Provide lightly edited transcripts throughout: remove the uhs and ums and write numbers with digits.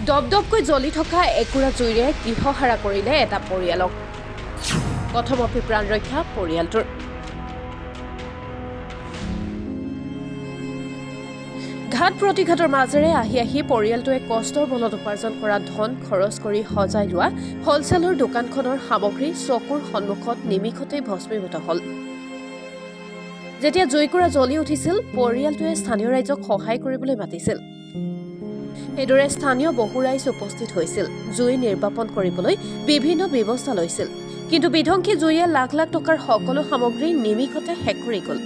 দপদপকৈ জ্বলি থকা একুৰা জুইৰে গৃহহাৰা কৰিলে এটা পৰিয়ালক। প্ৰথমতে প্ৰাণ ৰক্ষা পৰিয়ালটোৰ। ঘাট প্ৰতিঘাতৰ মাজেৰে আহি পৰিয়ালটোৱে কষ্টৰ বলত উপাৰ্জন কৰা ধন খৰচ কৰি সজাই লোৱা হলচেলৰ দোকানখনৰ সামগ্ৰী চকুৰ সন্মুখত নিমিষতেই ভস্মীভূত হ'ল। যেতিয়া জুইকুৰা জ্বলি উঠিছিল, পৰিয়ালটোৱে স্থানীয় ৰাইজক সহায় কৰিবলৈ মাতিছিল। এইদৰে স্থানীয় বহু ৰাইজ উপস্থিত হৈছিল। জুই নিৰ্বাপন কৰিবলৈ বিভিন্ন ব্যৱস্থা লৈছিল, কিন্তু বিধ্বংসী জুইয়ে লাখ লাখ টকাৰ সকলো সামগ্ৰী নিমিষতে শেষ কৰি গ'ল।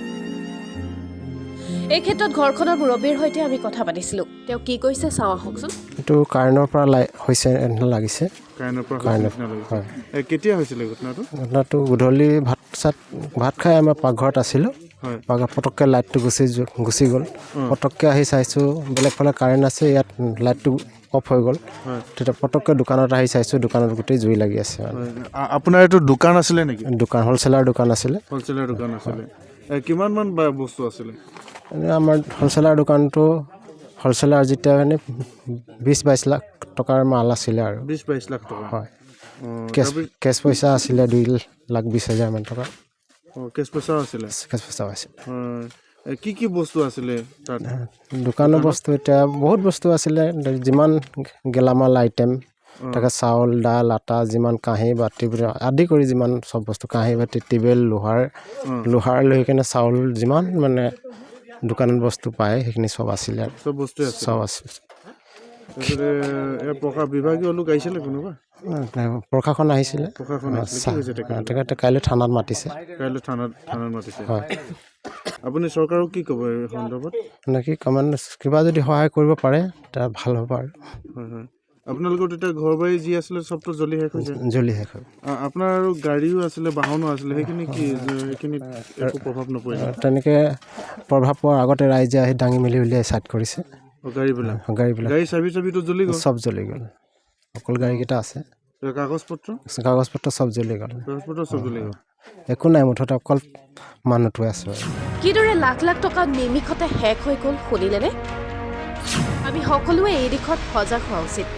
এই ক্ষেত্ৰত ঘৰখনৰ মুৰব্বীৰ সৈতে আমি কথা পাতিছিলোঁ। তেওঁ কি কৈছে চাওঁ আহকচোন। এইটো কাৰেণ্টৰ পৰা হৈছে লাগিছে। কেতিয়া হৈছিলে ঘটনাটো? ঘটনাটো গধূলি ভাত খাই আমাৰ পাকঘৰত আছিলোঁ। পটককৈ লাইটটো গুচি গ'ল। পটককৈ আহি চাইছোঁ বেলেগ ফালে কাৰেণ্ট আছে, ইয়াত লাইটটো অফ হৈ গ'ল। তেতিয়া পটককৈ দোকানত আহি চাইছোঁ, দোকানত গোটেই জুই লাগি আছে। আপোনাৰ এইটো দোকান আছিলে নেকি? দোকান হ'লচেলাৰ দোকান আছিলে। হ'লচেলাৰ দোকান আছিলে। কিমান মান বস্তু আছিলে? আমাৰ হ'লচেলাৰ দোকানটো হ'লচেলাৰ যেতিয়া মানে 20-22 লাখ টকাৰ মাল আছিলে আৰু 20-22 লাখ টকা। হয়, কেছ পইচা আছিলে 2,20,000 মান টকা। কেছ পইচাও আছিলে? কেছ পইচাও আছিলে। কি বস্তু আছিলে তাত? দোকানৰ বস্তু এতিয়া বহুত বস্তু আছিলে, যিমান গেলামাল আইটেম, তাকে চাউল, দাল, আটা, যিমান কাঁহী বাতি আদি কৰি যিমান চব বস্তু, কাঁহী বাতি, টেবুল, লোহাৰ লৈ কিনে চাউল, যিমান মানে দোকানত বস্তু পায় সেইখিনি চব আছিলে আৰু চব আছিল। বিভাগীয় লোক আহিছিলে কোনোবা? প্ৰশাসন আহিছিলে। তেখেতে কাইলৈ থানাত মাতিছে। হয়। আপুনি চৰকাৰক কি ক'ব এই সন্দৰ্ভত? কি কমেণ্ট, কিবা যদি সহায় কৰিব পাৰে তেতিয়া ভাল হ'ব আৰু। হয়। আপোনালোকৰ তেতিয়া ঘৰ বাৰী যি আছিলে চবটো জ্বলি শেষ হৈছে? জ্বলি শেষ হয়। আপোনাৰ আৰু গাড়ীও আছিলে, বাহনো আছিলে, সেইখিনিত একো প্ৰভাৱ নপৰিলে? তেনেকৈ প্ৰভাৱ পোৱাৰ আগতে ৰাইজে আহি দাঙি মেলি উলিয়াই চাইড কৰিছে। গাড়ী চাবিটো জ্বলি গ'ল? চব জ্বলি গ'ল। অকল গাড়ীকেইটা আছে। কাগজ পত্ৰ চব জ্বলি গ'ল। একো নাই, মুঠতে অকল মানুহটোৱে আছে। কিদৰে লাখ লাখ টকা নিমিষতে শেষ হৈ গ'ল শুনিলেনে? আমি সকলোৱে এই দিশত সজাগ হোৱা উচিত।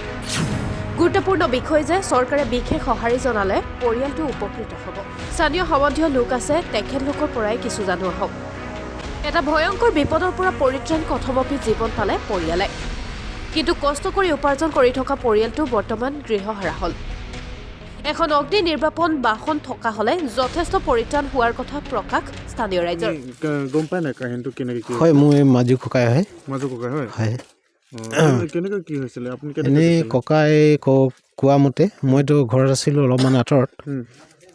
গুৰুত্বপূৰ্ণ বিষয় যে চৰকাৰে বিশেষ সঁহাৰি জনালে পৰিয়ালটো উপকৃত হ'ব। স্থানীয় সম্বন্ধীয় লোক আছে, তেখেতলোকৰ পৰাই কিছু জানো আহক। এটা ভয়ংকৰ বিপদৰ পৰা পৰিত্ৰাণ কথমপি জীৱন পালে পৰিয়ালে, কিন্তু কষ্ট কৰি উপাৰ্জন কৰি থকা পৰিয়ালটো বৰ্তমান গৃহহাৰা হ'ল। এখন অগ্নি নিৰ্বাপন বাহন থকা হ'লে যথেষ্ট পৰিত্ৰাণ হোৱাৰ কথা প্ৰকাশ স্থানীয় ৰাইজৰ। গম পাই নাই কাহিনীটো কেনেকৈ? হয়, মোৰ এই মাজু ককাই হয়। হয়। কেনেকৈ কি হৈছিলে? এনেই ককাই কোৱা মতে, মইতো ঘৰত আছিলোঁ অলপমান আঁতৰত,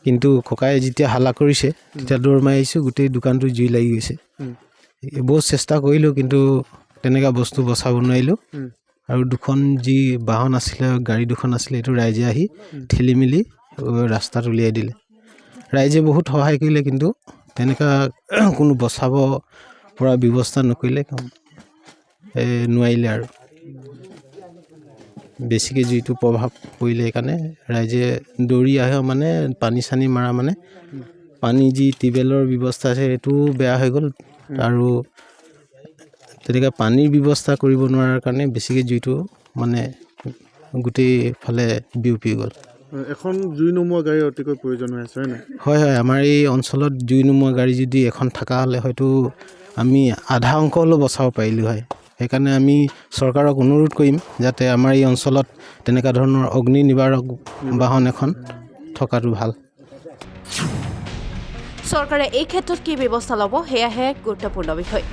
কিন্তু ককাই যেতিয়া হাল্লা কৰিছে তেতিয়া দৌৰ মাৰি আহিছোঁ, গোটেই দোকানটো জুই লাগি গৈছে। বহুত চেষ্টা কৰিলোঁ, কিন্তু তেনেকুৱা বস্তু বচাব নোৱাৰিলোঁ। আৰু দুখন যি বাহন আছিলে, গাড়ী দুখন আছিলে, এইটো ৰাইজে আহি ঠেলি মেলি ৰাস্তাত উলিয়াই দিলে। ৰাইজে বহুত সহায় কৰিলে, কিন্তু তেনেকুৱা কোনো বচাব পৰা ব্যৱস্থা নকৰিলে, নোৱাৰিলে আৰু। বেছিকৈ জুইটো প্ৰভাৱ পৰিলে, সেইকাৰণে ৰাইজে দৌৰি আহে, মানে পানী চানী মাৰা, মানে পানী যি টিউবেলৰ ব্যৱস্থা আছে সেইটোও বেয়া হৈ গ'ল। আৰু তেনেকৈ পানীৰ ব্যৱস্থা কৰিব নোৱাৰাৰ কাৰণে বেছিকৈ জুইটো মানে গোটেই ফালে বিয়পি গ'ল। এখন জুই নোমোৱা গাড়ী অতিকৈ প্ৰয়োজন হৈ আছে, হয় নাই? হয়, আমাৰ এই অঞ্চলত জুই নোমোৱা গাড়ী যদি এখন থকা হ'লে হয়তো আমি আধা অংশ হ'লেও বচাব পাৰিলোঁ হয়। সেইকাৰণে আমি চৰকাৰক অনুৰোধ কৰিম যাতে আমাৰ এই অঞ্চলত তেনেকুৱা ধৰণৰ অগ্নি নিবাৰক বাহন এখন থকাটো ভাল। চৰকাৰে এই ক্ষেত্ৰত কি ব্যৱস্থা ল'ব সেয়াহে গুৰুত্বপূৰ্ণ বিষয়।